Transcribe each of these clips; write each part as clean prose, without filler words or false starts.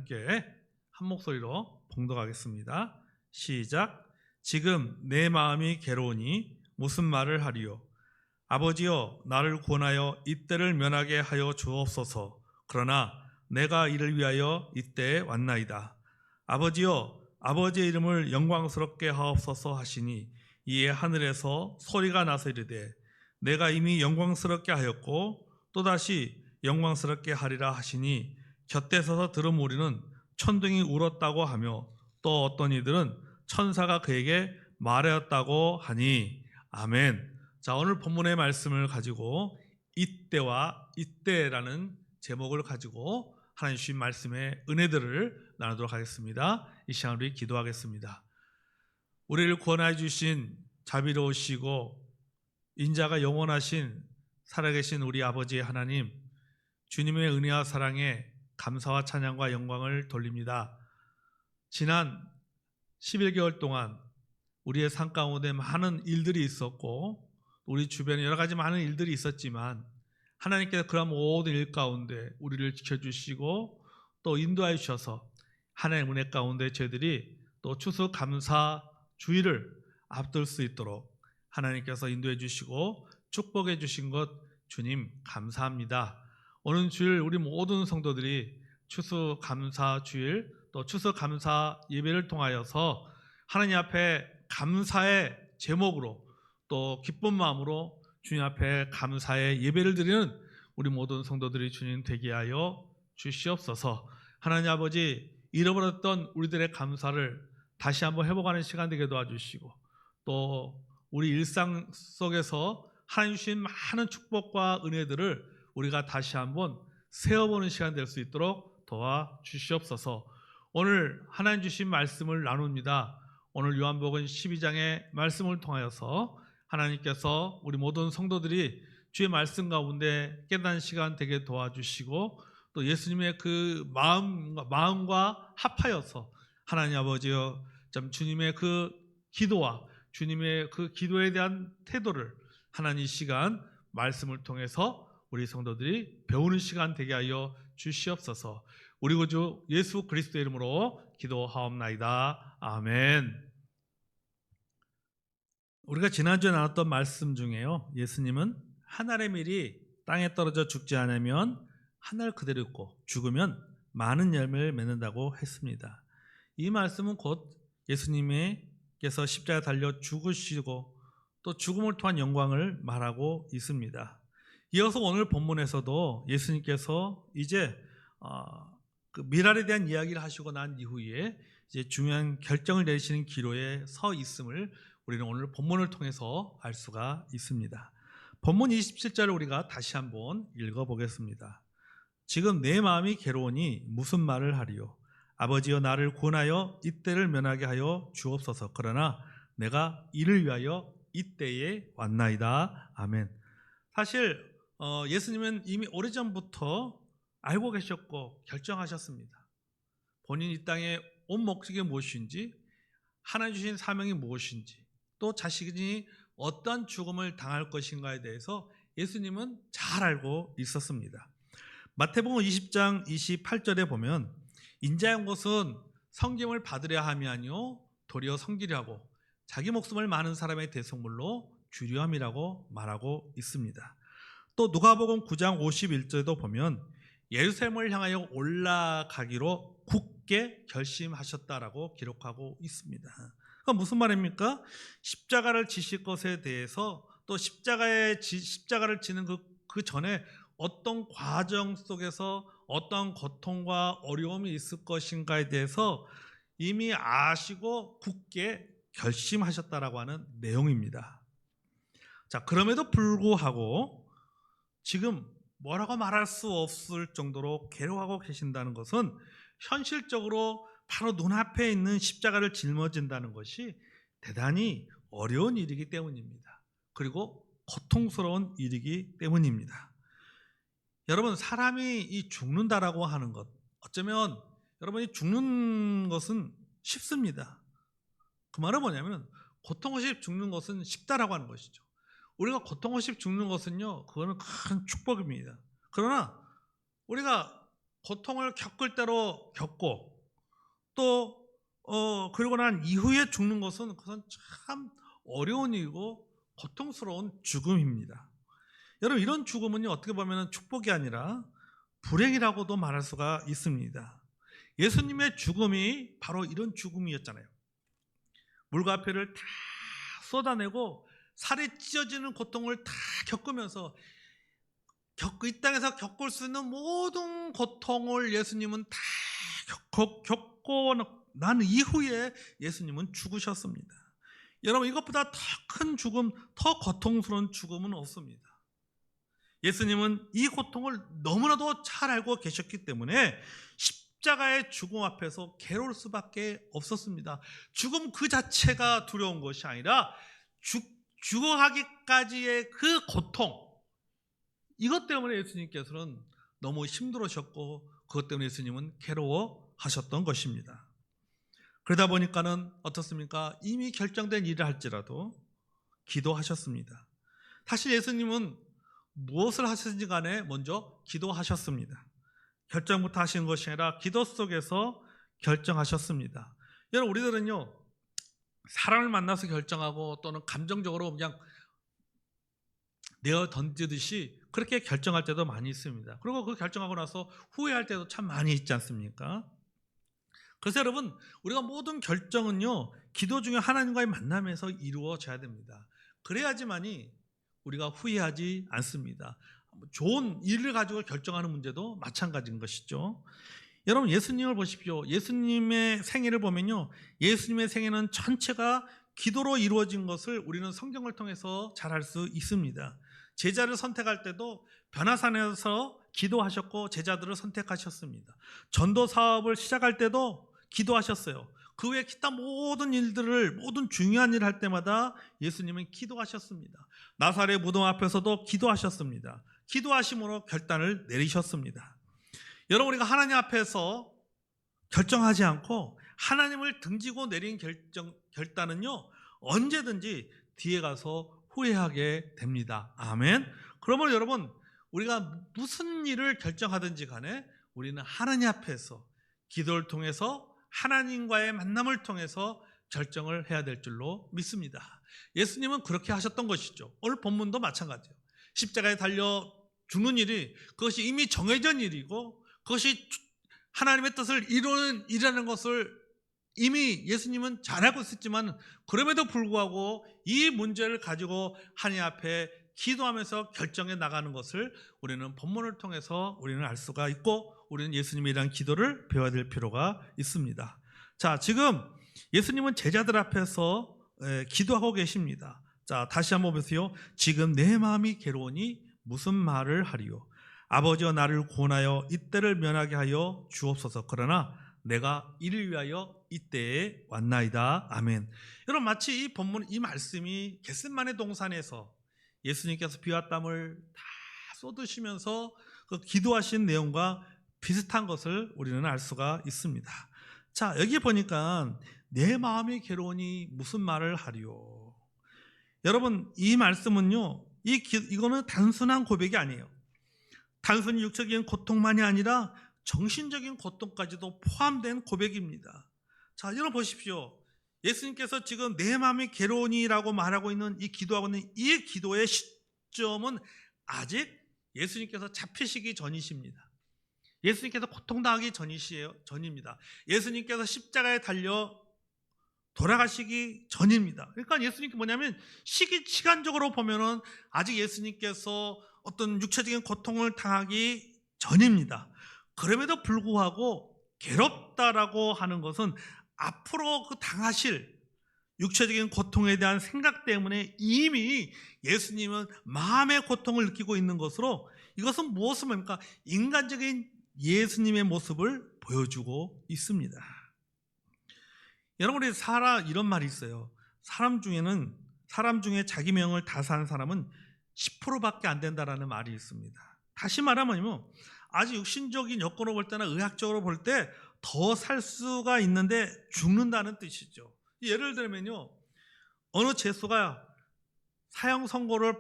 함께 한 목소리로 봉독하겠습니다. 시작. 지금 내 마음이 괴로우니 무슨 말을 하리요. 아버지여, 나를 구원하여 이때를 면하게 하여 주옵소서. 그러나 내가 이를 위하여 이때에 왔나이다. 아버지여, 아버지의 이름을 영광스럽게 하옵소서 하시니 이에 하늘에서 소리가 나서 이르되 내가 이미 영광스럽게 하였고 또다시 영광스럽게 하리라 하시니 곁에 서서 들은 무리는 천둥이 울었다고 하며 또 어떤 이들은 천사가 그에게 말하였다고 하니. 아멘. 자, 오늘 본문의 말씀을 가지고 이때와 이때라는 제목을 가지고 하나님 주신 말씀의 은혜들을 나누도록 하겠습니다. 이 시간 우리 기도하겠습니다. 우리를 구원해 주신 자비로우시고 인자가 영원하신 살아계신 우리 아버지의 하나님, 주님의 은혜와 사랑에 감사와 찬양과 영광을 돌립니다. 지난 11개월 동안 우리의 삶 가운데 많은 일들이 있었고 우리 주변에 여러 가지 많은 일들이 있었지만 하나님께서 그런 모든 일 가운데 우리를 지켜주시고 또 인도하여 주셔서 하나님의 은혜 가운데 저희들이 또 추수 감사 주일을 앞둘 수 있도록 하나님께서 인도해 주시고 축복해 주신 것 주님 감사합니다. 오늘 주일 우리 모든 성도들이 추수 감사 주일 또 추수 감사 예배를 통하여서 하나님 앞에 감사의 제목으로 또 기쁜 마음으로 주님 앞에 감사의 예배를 드리는 우리 모든 성도들이 주님 되게 하여 주시옵소서. 하나님 아버지, 잃어버렸던 우리들의 감사를 다시 한번 회복하는 시간 되게 도와주시고 또 우리 일상 속에서 하나님 주신 많은 축복과 은혜들을 우리가 다시 한번 세어보는 시간 될 수 있도록 도와주시옵소서. 오늘 하나님 주신 말씀을 나눕니다. 오늘 요한복음 12장의 말씀을 통하여서 하나님께서 우리 모든 성도들이 주의 말씀 가운데 깨닫는 시간 되게 도와주시고 또 예수님의 그 마음과 합하여서 하나님 아버지여 참 주님의 그 기도와 주님의 그 기도에 대한 태도를 하나님 이 시간 말씀을 통해서 우리 성도들이 배우는 시간 되게 하여 주시옵소서. 우리 구주 예수 그리스도의 이름으로 기도하옵나이다. 아멘. 우리가 지난주에 나눴던 말씀 중에요, 예수님은 한 알의 밀이 땅에 떨어져 죽지 않으면 한 알 그대로 있고 죽으면 많은 열매를 맺는다고 했습니다. 이 말씀은 곧 예수님께서 십자가에 달려 죽으시고 또 죽음을 통한 영광을 말하고 있습니다. 이어서 오늘 본문에서도 예수님께서 이제 그 밀알에 대한 이야기를 하시고 난 이후에 이제 중요한 결정을 내리시는 기로에 서 있음을 우리는 오늘 본문을 통해서 알 수가 있습니다. 본문 27절을 우리가 다시 한번 읽어보겠습니다. 지금 내 마음이 괴로우니 무슨 말을 하리요. 아버지여, 나를 구원하여 이때를 면하게 하여 주옵소서. 그러나 내가 이를 위하여 이때에 왔나이다. 아멘. 사실 예수님은 이미 오래전부터 알고 계셨고 결정하셨습니다. 본인 이 땅에 온 목적이 무엇인지, 하나님 주신 사명이 무엇인지, 또 자신이 어떤 죽음을 당할 것인가에 대해서 예수님은 잘 알고 있었습니다. 마태복음 20장 28절에 보면 인자의 온 것은 섬김을 받으려 함이 아니요 도리어 섬기려 하고 자기 목숨을 많은 사람의 대속물로 주려 함이라고 말하고 있습니다. 또 누가복음 9장 51절에도 보면 예루살렘을 향하여 올라가기로 굳게 결심하셨다라고 기록하고 있습니다. 그러니까 무슨 말입니까? 십자가를 지실 것에 대해서 또 십자가를 지는 그 전에 어떤 과정 속에서 어떤 고통과 어려움이 있을 것인가에 대해서 이미 아시고 굳게 결심하셨다라고 하는 내용입니다. 자, 그럼에도 불구하고 지금 뭐라고 말할 수 없을 정도로 괴로워하고 계신다는 것은 현실적으로 바로 눈앞에 있는 십자가를 짊어진다는 것이 대단히 어려운 일이기 때문입니다. 그리고 고통스러운 일이기 때문입니다. 여러분, 사람이 이 죽는다라고 하는 것, 어쩌면 여러분이 죽는 것은 쉽습니다. 그 말은 뭐냐면 고통 없이 죽는 것은 쉽다라고 하는 것이죠. 우리가 고통 없이 죽는 것은요, 그거는 큰 축복입니다. 그러나 우리가 고통을 겪을 대로 겪고 또 그러고 난 이후에 죽는 것은 그건 참 어려운 일이고 고통스러운 죽음입니다. 여러분, 이런 죽음은요, 어떻게 보면 축복이 아니라 불행이라고도 말할 수가 있습니다. 예수님의 죽음이 바로 이런 죽음이었잖아요. 물과 피를 다 쏟아내고 살이 찢어지는 고통을 다 겪으면서 이 땅에서 겪을 수 있는 모든 고통을 예수님은 다 겪고 난 이후에 예수님은 죽으셨습니다. 여러분, 이것보다 더 큰 죽음, 더 고통스러운 죽음은 없습니다. 예수님은 이 고통을 너무나도 잘 알고 계셨기 때문에 십자가의 죽음 앞에서 괴로울 수밖에 없었습니다. 죽음 그 자체가 두려운 것이 아니라 죽어가기까지의 그 고통, 이것 때문에 예수님께서는 너무 힘들으셨고 그것 때문에 예수님은 괴로워하셨던 것입니다. 그러다 보니까는 어떻습니까? 이미 결정된 일을 할지라도 기도하셨습니다. 사실 예수님은 무엇을 하시든지 간에 먼저 기도하셨습니다. 결정부터 하신 것이 아니라 기도 속에서 결정하셨습니다. 여러분, 우리들은요, 사람을 만나서 결정하고 또는 감정적으로 그냥 내어 던지듯이 그렇게 결정할 때도 많이 있습니다. 그리고 그 결정하고 나서 후회할 때도 참 많이 있지 않습니까? 그래서 여러분, 우리가 모든 결정은요, 기도 중에 하나님과의 만남에서 이루어져야 됩니다. 그래야지만이 우리가 후회하지 않습니다. 좋은 일을 가지고 결정하는 문제도 마찬가지인 것이죠. 여러분, 예수님을 보십시오. 예수님의 생애를 보면요, 예수님의 생애는 전체가 기도로 이루어진 것을 우리는 성경을 통해서 잘 알 수 있습니다. 제자를 선택할 때도 변화산에서 기도하셨고 제자들을 선택하셨습니다. 전도 사업을 시작할 때도 기도하셨어요. 그 외에 기타 모든 일들을, 모든 중요한 일을 할 때마다 예수님은 기도하셨습니다. 나사렛 무덤 앞에서도 기도하셨습니다. 기도하심으로 결단을 내리셨습니다. 여러분, 우리가 하나님 앞에서 결정하지 않고 하나님을 등지고 내린 결단은요, 언제든지 뒤에 가서 후회하게 됩니다. 아멘. 그러면 여러분, 우리가 무슨 일을 결정하든지 간에 우리는 하나님 앞에서 기도를 통해서 하나님과의 만남을 통해서 결정을 해야 될 줄로 믿습니다. 예수님은 그렇게 하셨던 것이죠. 오늘 본문도 마찬가지예요. 십자가에 달려 죽는 일이, 그것이 이미 정해진 일이고 그것이 하나님의 뜻을 이루는 일이라는 것을 이미 예수님은 잘 알고 있었지만, 그럼에도 불구하고 이 문제를 가지고 하나님 앞에 기도하면서 결정해 나가는 것을 우리는 본문을 통해서 우리는 알 수가 있고, 우리는 예수님에 대한 기도를 배워야 될 필요가 있습니다. 자, 지금 예수님은 제자들 앞에서 기도하고 계십니다. 자, 다시 한번 보세요. 지금 내 마음이 괴로우니 무슨 말을 하리요? 아버지여, 나를 구원하여 이때를 면하게 하여 주옵소서. 그러나 내가 이를 위하여 이때에 왔나이다. 아멘. 여러분, 마치 이 본문, 이 말씀이 겟세마네 동산에서 예수님께서 피와 땀을 다 쏟으시면서 그 기도하신 내용과 비슷한 것을 우리는 알 수가 있습니다. 자, 여기 보니까 내 마음이 괴로우니 무슨 말을 하리요? 여러분, 이 말씀은요, 이거는 단순한 고백이 아니에요. 단순히 육적인 고통만이 아니라 정신적인 고통까지도 포함된 고백입니다. 자, 여러분 보십시오. 예수님께서 지금 내 마음이 괴로우니라고 말하고 있는 이 기도하고 있는 이 기도의 시점은 아직 예수님께서 잡히시기 전이십니다. 예수님께서 고통당하기 전입니다. 예수님께서 십자가에 달려 돌아가시기 전입니다. 그러니까 예수님께 뭐냐면 시간적으로 보면은 아직 예수님께서 어떤 육체적인 고통을 당하기 전입니다. 그럼에도 불구하고 괴롭다라고 하는 것은 앞으로 그 당하실 육체적인 고통에 대한 생각 때문에 이미 예수님은 마음의 고통을 느끼고 있는 것으로, 이것은 무엇을 말합니까? 인간적인 예수님의 모습을 보여주고 있습니다. 여러분, 우리 이런 말이 있어요. 사람 중에 자기 명을 다 산 사람은 10%밖에 안 된다라는 말이 있습니다. 다시 말하면요, 아직 육신적인 여건으로 볼 때나 의학적으로 볼 때 더 살 수가 있는데 죽는다는 뜻이죠. 예를 들면요, 어느 재수가 사형 선고를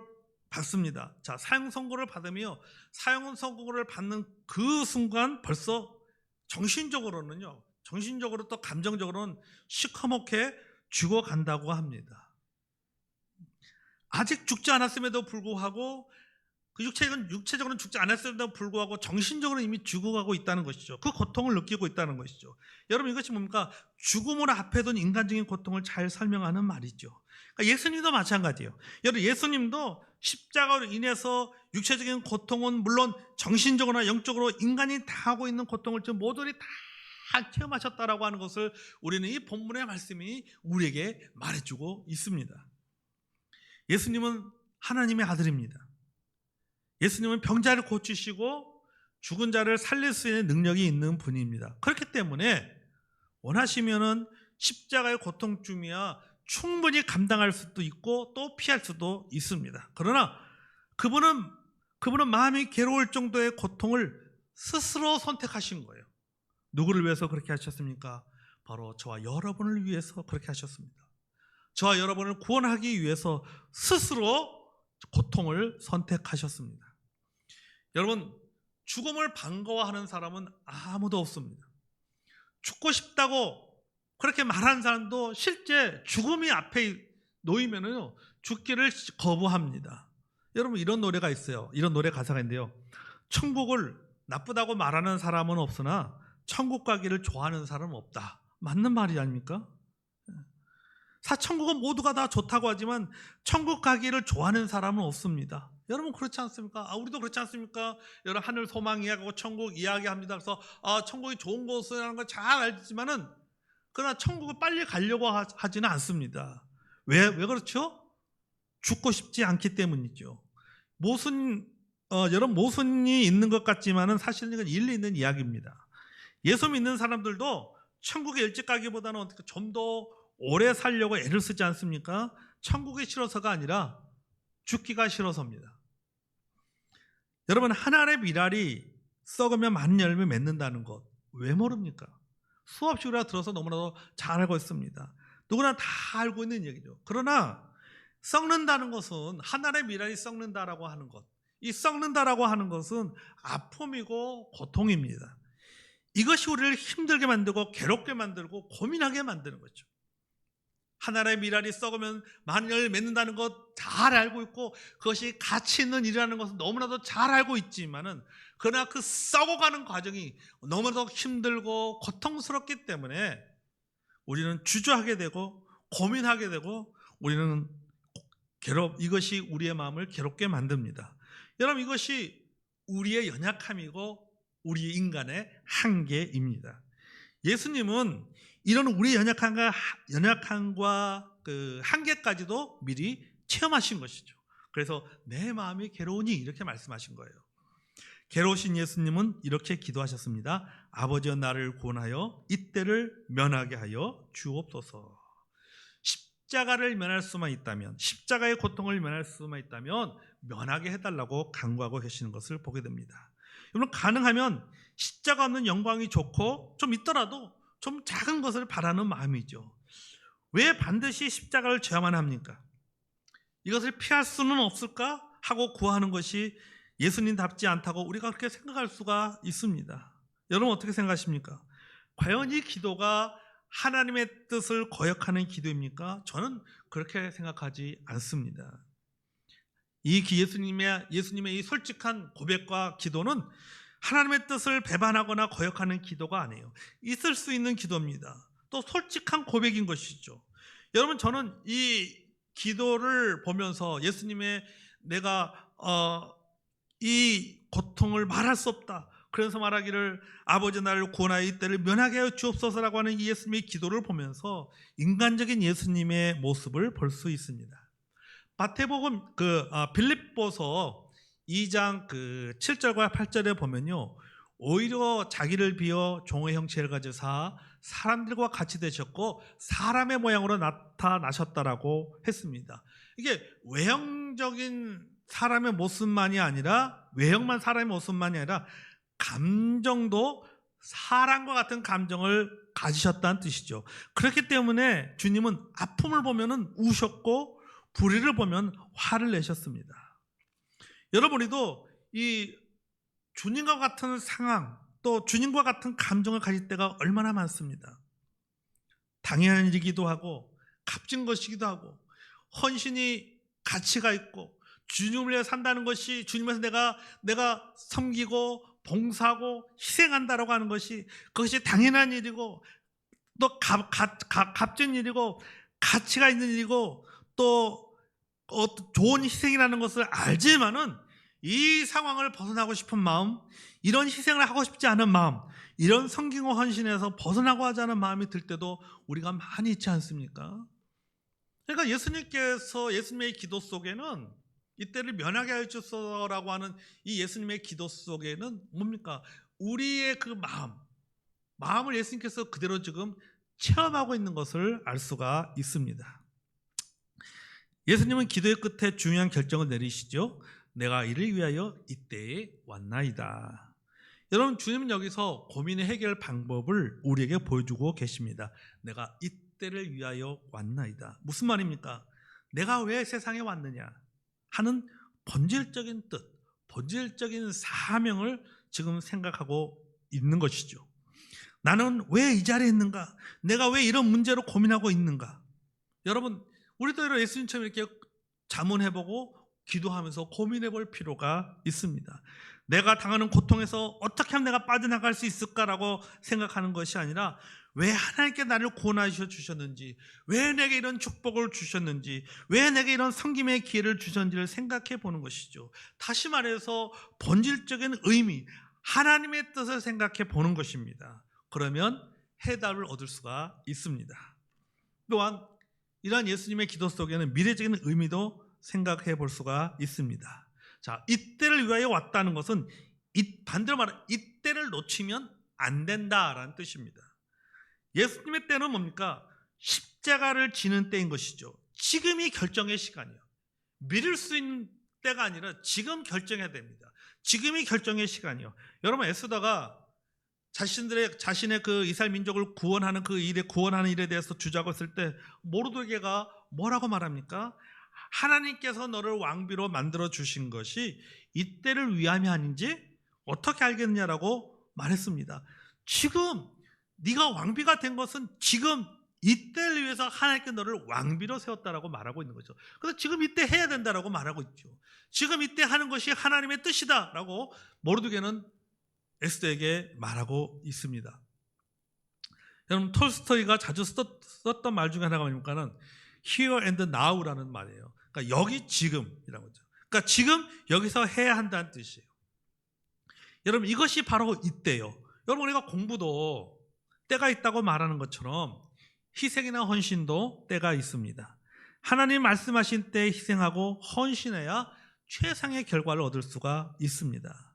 받습니다. 자, 사형 선고를 받으며 사형 선고를 받는 그 순간 벌써 정신적으로는요, 정신적으로 또 감정적으로는 시커멓게 죽어간다고 합니다. 아직 죽지 않았음에도 불구하고 그 육체적으로는 죽지 않았음에도 불구하고 정신적으로 이미 죽어가고 있다는 것이죠. 그 고통을 느끼고 있다는 것이죠. 여러분, 이것이 뭡니까? 죽음을 앞에 둔 인간적인 고통을 잘 설명하는 말이죠. 그러니까 예수님도 마찬가지예요. 여러분, 예수님도 십자가로 인해서 육체적인 고통은 물론 정신적으로나 영적으로 인간이 다 하고 있는 고통을 모두들이 다 체험하셨다라고 하는 것을 우리는 이 본문의 말씀이 우리에게 말해주고 있습니다. 예수님은 하나님의 아들입니다. 예수님은 병자를 고치시고 죽은 자를 살릴 수 있는 능력이 있는 분입니다. 그렇기 때문에 원하시면은 십자가의 고통 중이야 충분히 감당할 수도 있고 또 피할 수도 있습니다. 그러나 그분은 마음이 괴로울 정도의 고통을 스스로 선택하신 거예요. 누구를 위해서 그렇게 하셨습니까? 바로 저와 여러분을 위해서 그렇게 하셨습니다. 저와 여러분을 구원하기 위해서 스스로 고통을 선택하셨습니다. 여러분, 죽음을 반가워하는 사람은 아무도 없습니다. 죽고 싶다고 그렇게 말하는 사람도 실제 죽음이 앞에 놓이면은 죽기를 거부합니다. 여러분, 이런 노래가 있어요. 이런 노래 가사가 있는데요. 천국을 나쁘다고 말하는 사람은 없으나 천국 가기를 좋아하는 사람은 없다. 맞는 말이 아닙니까? 천국은 모두가 다 좋다고 하지만 천국 가기를 좋아하는 사람은 없습니다. 여러분, 그렇지 않습니까? 우리도 그렇지 않습니까? 여러분, 하늘 소망 이야기하고 천국 이야기합니다. 그래서 천국이 좋은 곳이라는 걸 잘 알지만은 그러나 천국을 빨리 가려고 하지는 않습니다. 왜 그렇죠? 죽고 싶지 않기 때문이죠. 여러분, 모순이 있는 것 같지만은 사실은 이건 일리 있는 이야기입니다. 예수 믿는 사람들도 천국에 일찍 가기보다는 좀 더 오래 살려고 애를 쓰지 않습니까? 천국이 싫어서가 아니라 죽기가 싫어서입니다. 여러분, 하나의 미랄이 썩으면 많은 열매 맺는다는 것 왜 모릅니까? 수없이 우리가 들어서 너무나도 잘 알고 있습니다. 누구나 다 알고 있는 얘기죠. 그러나 썩는다는 것은 하나의 미랄이 썩는다라고 하는 것, 이 썩는다라고 하는 것은 아픔이고 고통입니다. 이것이 우리를 힘들게 만들고 괴롭게 만들고 고민하게 만드는 거죠. 하나의 미랄이 썩으면 많은 열매를 맺는다는 것 잘 알고 있고 그것이 가치 있는 일이라는 것은 너무나도 잘 알고 있지만은 그러나 그 썩어가는 과정이 너무나도 힘들고 고통스럽기 때문에 우리는 주저하게 되고 고민하게 되고 우리는 이것이 우리의 마음을 괴롭게 만듭니다. 여러분, 이것이 우리의 연약함이고 우리 인간의 한계입니다. 예수님은 이런 우리의 연약함과 그 한계까지도 미리 체험하신 것이죠. 그래서 내 마음이 괴로우니 이렇게 말씀하신 거예요. 괴로우신 예수님은 이렇게 기도하셨습니다. 아버지여, 나를 구원하여 이때를 면하게 하여 주옵소서. 십자가를 면할 수만 있다면, 십자가의 고통을 면할 수만 있다면 면하게 해달라고 간구하고 계시는 것을 보게 됩니다. 여러분, 가능하면 십자가 없는 영광이 좋고 좀 있더라도 좀 작은 것을 바라는 마음이죠. 왜 반드시 십자가를 져야만 합니까? 이것을 피할 수는 없을까 하고 구하는 것이 예수님답지 않다고 우리가 그렇게 생각할 수가 있습니다. 여러분, 어떻게 생각하십니까? 과연 이 기도가 하나님의 뜻을 거역하는 기도입니까? 저는 그렇게 생각하지 않습니다. 예수님의 이 솔직한 고백과 기도는 하나님의 뜻을 배반하거나 거역하는 기도가 아니에요. 있을 수 있는 기도입니다. 또 솔직한 고백인 것이죠. 여러분, 저는 이 기도를 보면서 예수님의 내가 이 고통을 말할 수 없다, 그래서 말하기를 아버지 나를 구원하여 이때를 면하게 하여 주옵소서라고 하는 이 예수님의 기도를 보면서 인간적인 예수님의 모습을 볼 수 있습니다. 마태복음 빌립보서 2장 7절과 8절에 보면요, 오히려 자기를 비어 종의 형체를 가지사 사람들과 같이 되셨고 사람의 모양으로 나타나셨다라고 했습니다. 이게 외형적인 사람의 모습만이 아니라, 외형만 사람의 모습만이 아니라 감정도 사람과 같은 감정을 가지셨다는 뜻이죠. 그렇기 때문에 주님은 아픔을 보면은 우셨고 불의를 보면 화를 내셨습니다. 여러분이도 이 주님과 같은 상황, 또 주님과 같은 감정을 가질 때가 얼마나 많습니다. 당연한 일이기도 하고 값진 것이기도 하고 헌신이 가치가 있고 주님을 위해 산다는 것이 주님에서 내가 섬기고 봉사하고 희생한다라고 하는 것이 그것이 당연한 일이고 또 값진 일이고 가치가 있는 일이고 또 좋은 희생이라는 것을 알지만은 이 상황을 벗어나고 싶은 마음, 이런 희생을 하고 싶지 않은 마음, 이런 섬김과 헌신에서 벗어나고 하지 않은 마음이 들 때도 우리가 많이 있지 않습니까? 그러니까 예수님의 기도 속에는 이때를 면하게 하여 주소서라고 하는 이 예수님의 기도 속에는 뭡니까? 우리의 그 마음을 예수님께서 그대로 지금 체험하고 있는 것을 알 수가 있습니다. 예수님은 기도의 끝에 중요한 결정을 내리시죠. 내가 이를 위하여 이때에 왔나이다. 여러분, 주님은 여기서 고민의 해결 방법을 우리에게 보여주고 계십니다. 내가 이때를 위하여 왔나이다. 무슨 말입니까? 내가 왜 세상에 왔느냐 하는 본질적인 뜻, 본질적인 사명을 지금 생각하고 있는 것이죠. 나는 왜 이 자리에 있는가? 내가 왜 이런 문제로 고민하고 있는가? 여러분, 우리도 예수님처럼 이렇게 자문해보고 기도하면서 고민해볼 필요가 있습니다. 내가 당하는 고통에서 어떻게 하면 내가 빠져나갈 수 있을까라고 생각하는 것이 아니라 왜 하나님께 나를 구원하셔 주셨는지, 왜 내게 이런 축복을 주셨는지, 왜 내게 이런 섬김의 기회를 주셨는지를 생각해 보는 것이죠. 다시 말해서 본질적인 의미, 하나님의 뜻을 생각해 보는 것입니다. 그러면 해답을 얻을 수가 있습니다. 또한 이러한 예수님의 기도 속에는 미래적인 의미도 생각해 볼 수가 있습니다. 자, 이때를 위하여 왔다는 것은 반대로 말하면 이때를 놓치면 안 된다라는 뜻입니다. 예수님의 때는 뭡니까? 십자가를 지는 때인 것이죠. 지금이 결정의 시간이에요. 미룰 수 있는 때가 아니라 지금 결정해야 됩니다. 지금이 결정의 시간이에요. 여러분, 에스더가 자신의 그 이스라엘 민족을 구원하는 일에 대해서 주자고 했을 때 모르드게가 뭐라고 말합니까? 하나님께서 너를 왕비로 만들어 주신 것이 이때를 위함이 아닌지 어떻게 알겠느냐라고 말했습니다. 지금 네가 왕비가 된 것은 지금 이때를 위해서 하나님께 너를 왕비로 세웠다라고 말하고 있는 거죠. 그래서 지금 이때 해야 된다라고 말하고 있죠. 지금 이때 하는 것이 하나님의 뜻이다라고 모르드게는 에스더에게 말하고 있습니다. 여러분, 톨스토이가 자주 썼던 말 중에 하나가 뭐냐면 here and now라는 말이에요. 그러니까 여기 지금이라는 거죠. 그러니까 지금 여기서 해야 한다는 뜻이에요. 여러분, 이것이 바로 이때예요. 여러분, 우리가 공부도 때가 있다고 말하는 것처럼 희생이나 헌신도 때가 있습니다. 하나님 말씀하신 때에 희생하고 헌신해야 최상의 결과를 얻을 수가 있습니다.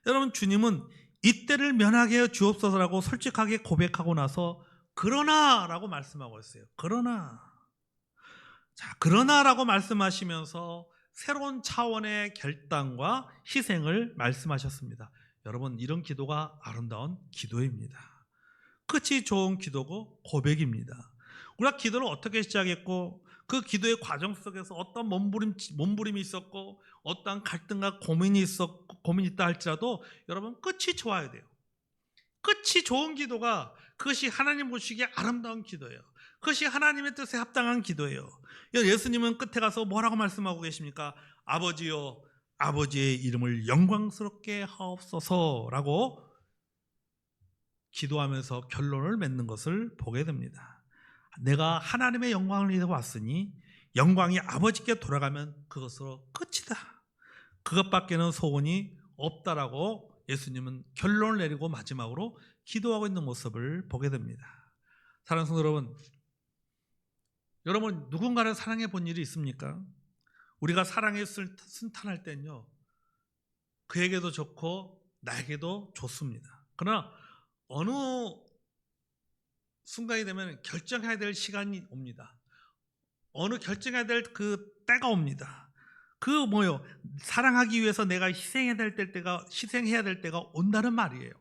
여러분, 주님은 이때를 면하게 해 주옵소서라고 솔직하게 고백하고 나서 그러나라고 말씀하고 있어요. 그러나라고 말씀하시면서 새로운 차원의 결단과 희생을 말씀하셨습니다. 여러분, 이런 기도가 아름다운 기도입니다. 끝이 좋은 기도고 고백입니다. 우리가 기도를 어떻게 시작했고 그 기도의 과정 속에서 어떤 몸부림이 있었고 어떠한 갈등과 고민이 있다 할지라도 여러분, 끝이 좋아야 돼요. 끝이 좋은 기도가 그것이 하나님 보시기에 아름다운 기도예요. 그것이 하나님의 뜻에 합당한 기도예요. 예수님은 끝에 가서 뭐라고 말씀하고 계십니까? 아버지여, 아버지의 이름을 영광스럽게 하옵소서라고 기도하면서 결론을 맺는 것을 보게 됩니다. 내가 하나님의 영광을 위해 왔으니 영광이 아버지께 돌아가면 그것으로 끝이다. 그것밖에는 소원이 없다라고 예수님은 결론을 내리고 마지막으로 기도하고 있는 모습을 보게 됩니다. 사랑하는 성도 여러분, 누군가를 사랑해 본 일이 있습니까? 우리가 사랑에 순탄할 때는요, 그에게도 좋고 나에게도 좋습니다. 그러나 어느 순간이 되면 결정해야 될 시간이 옵니다. 어느 결정해야 될 그 때가 옵니다. 사랑하기 위해서 내가 희생해야 될 때가 온다는 말이에요.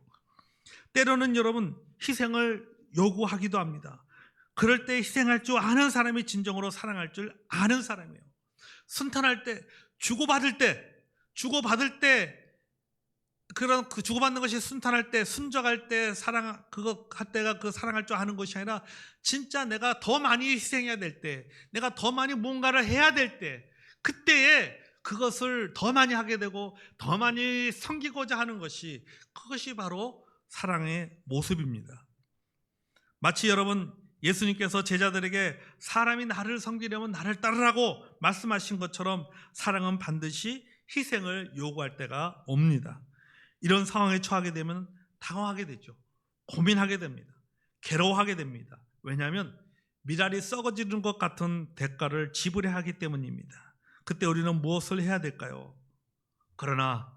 때로는 여러분, 희생을 요구하기도 합니다. 그럴 때 희생할 줄 아는 사람이 진정으로 사랑할 줄 아는 사람이에요. 순탄할 때, 주고받을 때, 주고받을 때 그런 그 주고받는 것이 순탄할 때, 순적할 때 사랑 그거 할 때가 그 사랑할 줄 아는 것이 아니라 진짜 내가 더 많이 희생해야 될 때, 내가 더 많이 뭔가를 해야 될 때, 그때에 그것을 더 많이 하게 되고 더 많이 섬기고자 하는 것이, 그것이 바로 사랑의 모습입니다. 마치 여러분, 예수님께서 제자들에게 사람이 나를 섬기려면 나를 따르라고 말씀하신 것처럼 사랑은 반드시 희생을 요구할 때가 옵니다. 이런 상황에 처하게 되면 당황하게 되죠. 고민하게 됩니다. 괴로워하게 됩니다. 왜냐하면 미랄이 썩어지는 것 같은 대가를 지불해야 하기 때문입니다. 그때 우리는 무엇을 해야 될까요? 그러나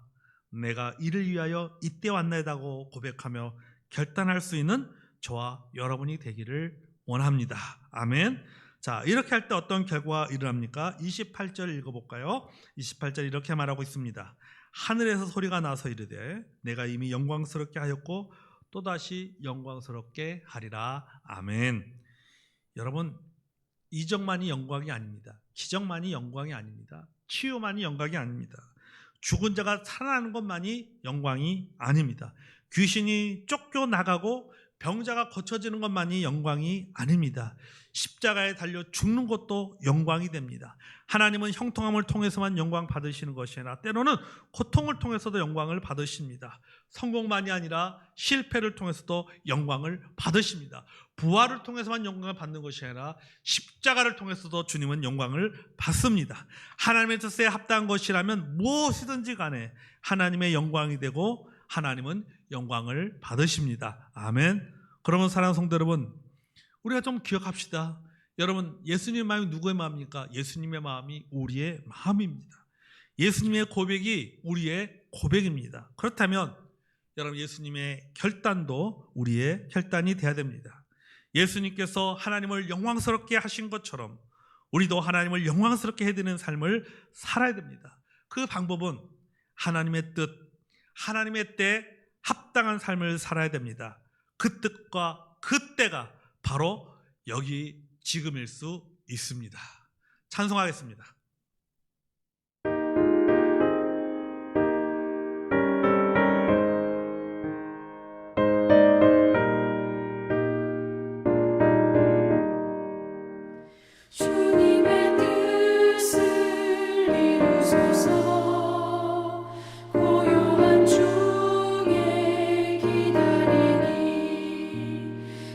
내가 이를 위하여 이때 왔나이다고 고백하며 결단할 수 있는 저와 여러분이 되기를 원합니다. 아멘. 자, 이렇게 할 때 어떤 결과가 일어납니까? 28절 읽어볼까요? 28절 이렇게 말하고 있습니다. 하늘에서 소리가 나서 이르되 내가 이미 영광스럽게 하였고 또다시 영광스럽게 하리라. 아멘. 여러분, 이적만이 영광이 아닙니다. 기적만이 영광이 아닙니다. 치유만이 영광이 아닙니다. 죽은 자가 살아나는 것만이 영광이 아닙니다. 귀신이 쫓겨나가고 병자가 고쳐지는 것만이 영광이 아닙니다. 십자가에 달려 죽는 것도 영광이 됩니다. 하나님은 형통함을 통해서만 영광 받으시는 것이 아니라 때로는 고통을 통해서도 영광을 받으십니다. 성공만이 아니라 실패를 통해서도 영광을 받으십니다. 부활을 통해서만 영광을 받는 것이 아니라 십자가를 통해서도 주님은 영광을 받습니다. 하나님의 뜻에 합당한 것이라면 무엇이든지 간에 하나님의 영광이 되고 하나님은 영광을 받으십니다. 아멘. 그러면 사랑하는 성도 여러분, 우리가 좀 기억합시다. 여러분, 예수님의 마음이 누구의 마음입니까? 예수님의 마음이 우리의 마음입니다. 예수님의 고백이 우리의 고백입니다. 그렇다면 여러분, 예수님의 결단도 우리의 결단이 되어야 됩니다. 예수님께서 하나님을 영광스럽게 하신 것처럼 우리도 하나님을 영광스럽게 해드리는 삶을 살아야 됩니다. 그 방법은 하나님의 뜻, 하나님의 때에 합당한 삶을 살아야 됩니다. 그 뜻과 그 때가 바로 여기 지금일 수 있습니다. 찬송하겠습니다. 주님의 뜻을 이루소서. 고요한 중에 기다리니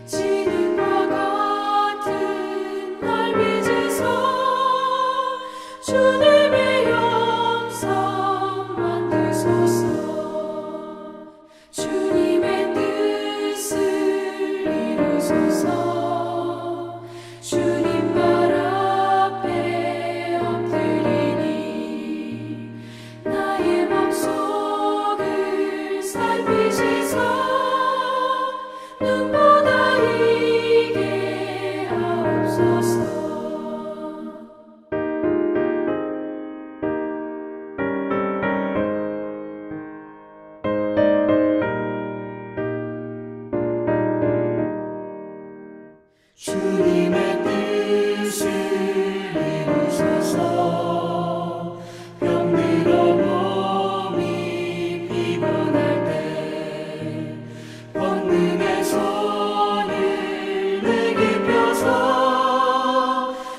지능과 같은 날 빚으소. 주님의 영성 만드소서. 주님의 뜻을 이루소서. 주님 발 앞에 엎드리니 나의 맘속을 살피시소. 눈보다 이게 하옵소서. 주님의 뜻을 이루소서. 병들어 몸이 피곤할 때 권능의 손을 내게 펴서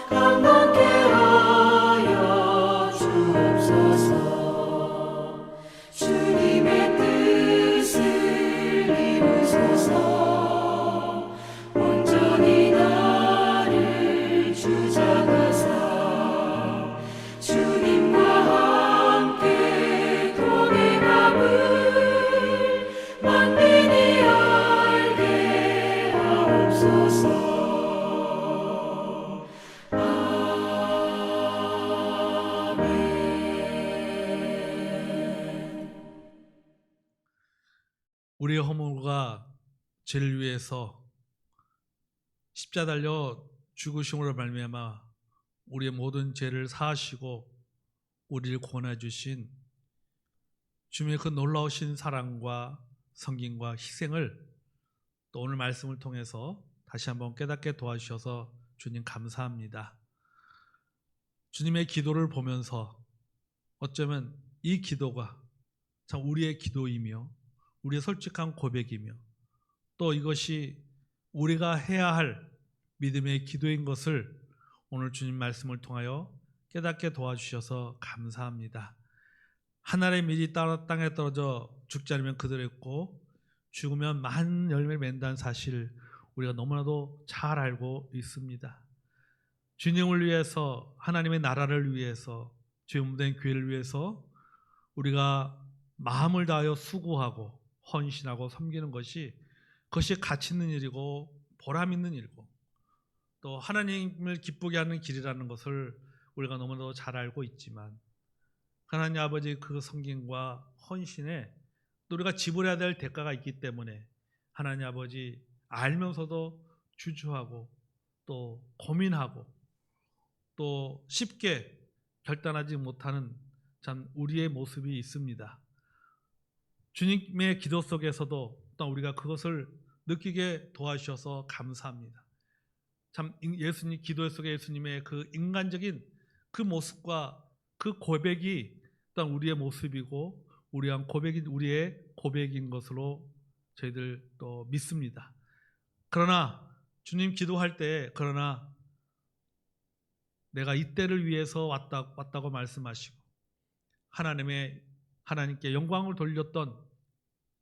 강건케 하여 주옵소서. 주님의 뜻을 이루소서. 온전히 나를 주장하사 주님과 함께 동행함을 만민이 알게 하옵소서. 아멘. 우리의 허물과 죄를 위해서 십자가 달려 죽으심으로 말미암아 우리의 모든 죄를 사하시고 우리를 구원해 주신 주님의 그 놀라우신 사랑과 섬김과 희생을 또 오늘 말씀을 통해서 다시 한번 깨닫게 도와주셔서 주님 감사합니다. 주님의 기도를 보면서 어쩌면 이 기도가 참 우리의 기도이며 우리의 솔직한 고백이며 또 이것이 우리가 해야 할 믿음의 기도인 것을 오늘 주님 말씀을 통하여 깨닫게 도와주셔서 감사합니다. 하늘의 밀이 땅에 떨어져 죽지 않으면 그대로 있고 죽으면 많은 열매를 맺는다는 사실 우리가 너무나도 잘 알고 있습니다. 주님을 위해서, 하나님의 나라를 위해서, 죄문된 교회를 위해서 우리가 마음을 다하여 수고하고 헌신하고 섬기는 것이 그것이 가치 있는 일이고 보람 있는 일이고 또 하나님을 기쁘게 하는 길이라는 것을 우리가 너무나도 잘 알고 있지만 하나님 아버지 그 섬김과 헌신에 또 우리가 지불해야 될 대가가 있기 때문에 하나님 아버지 알면서도 주저하고 또 고민하고 또 쉽게 결단하지 못하는 참 우리의 모습이 있습니다. 주님의 기도 속에서도 또 우리가 그것을 느끼게 도와주셔서 감사합니다. 참 예수님 기도 속에 예수님의 그 인간적인 그 모습과 그 고백이 또한 우리의 모습이고 우리의 고백인 것으로 저희들 또 믿습니다. 그러나 주님 기도할 때 그러나 내가 이때를 위해서 왔다고 말씀하시고 하나님께 영광을 돌렸던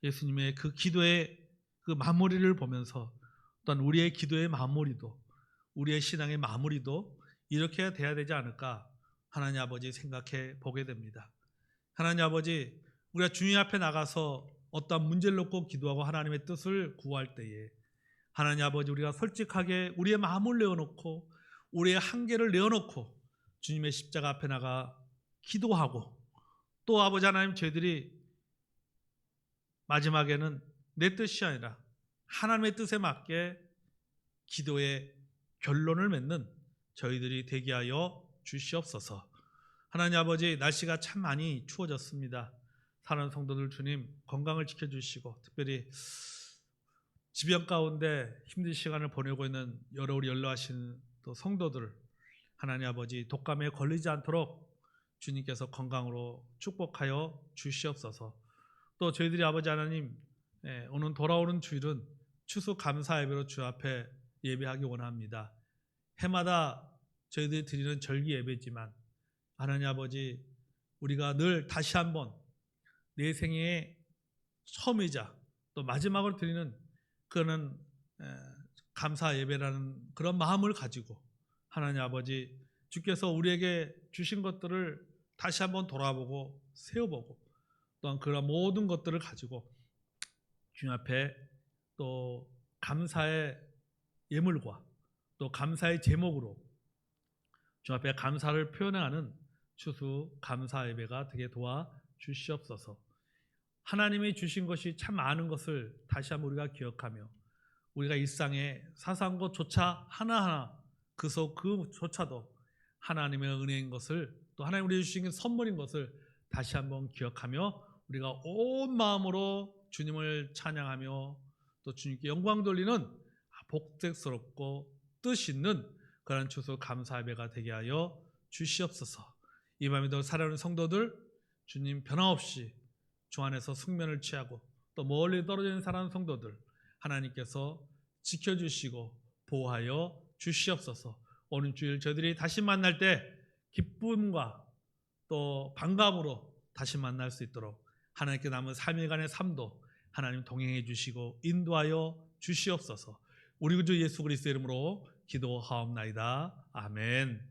예수님의 그 기도의 그 마무리를 보면서 또한 우리의 기도의 마무리도 우리의 신앙의 마무리도 이렇게 돼야 되지 않을까 하나님 아버지 생각해 보게 됩니다. 하나님 아버지 우리가 주님 앞에 나가서 어떠한 문제를 놓고 기도하고 하나님의 뜻을 구할 때에 하나님 아버지 우리가 솔직하게 우리의 마음을 내어놓고 우리의 한계를 내어놓고 주님의 십자가 앞에 나가 기도하고 또 아버지 하나님 저희들이 마지막에는 내 뜻이 아니라 하나님의 뜻에 맞게 기도의 결론을 맺는 저희들이 되게 하여 주시옵소서. 하나님 아버지 날씨가 참 많이 추워졌습니다. 사랑하는 성도들 주님 건강을 지켜주시고 특별히 지병 가운데 힘든 시간을 보내고 있는 여러 우리 연로하신 또 성도들 하나님 아버지 독감에 걸리지 않도록 주님께서 건강으로 축복하여 주시옵소서. 또 저희들이 아버지 하나님 오늘 돌아오는 주일은 추수 감사 예배로 주 앞에 예배하기 원합니다. 해마다 저희들이 드리는 절기 예배지만 하나님 아버지 우리가 늘 다시 한번 내 생애의 처음이자 또 마지막으로 드리는 그런 감사 예배라는 그런 마음을 가지고 하나님 아버지 주께서 우리에게 주신 것들을 다시 한번 돌아보고 세워보고 또한 그런 모든 것들을 가지고 주님 앞에 또 감사의 예물과 또 감사의 제목으로 주님 앞에 감사를 표현하는 추수 감사 예배가 되게 도와 주시옵소서. 하나님이 주신 것이 참 많은 것을 다시 한번 우리가 기억하며 우리가 일상의 사소한 것조차 하나하나 그조차도 하나님의 은혜인 것을 또 하나님 우리에게 주신 선물인 것을 다시 한번 기억하며 우리가 온 마음으로 주님을 찬양하며 또 주님께 영광 돌리는 복되스럽고 뜻 있는 그런 추수 감사 예배가 되게 하여 주시옵소서. 이 밤에도 사랑하는 성도들 주님 변함없이 주 안에서 숙면을 취하고 또 멀리 떨어져 있는 사랑하는 성도들 하나님께서 지켜주시고 보호하여 주시옵소서. 오늘 주일 저희들이 다시 만날 때 기쁨과 또 반감으로 다시 만날 수 있도록 하나님께 남은 3일간의 삶도 하나님 동행해 주시고 인도하여 주시옵소서. 우리 구주 예수 그리스도의 이름으로 기도하옵나이다. 아멘.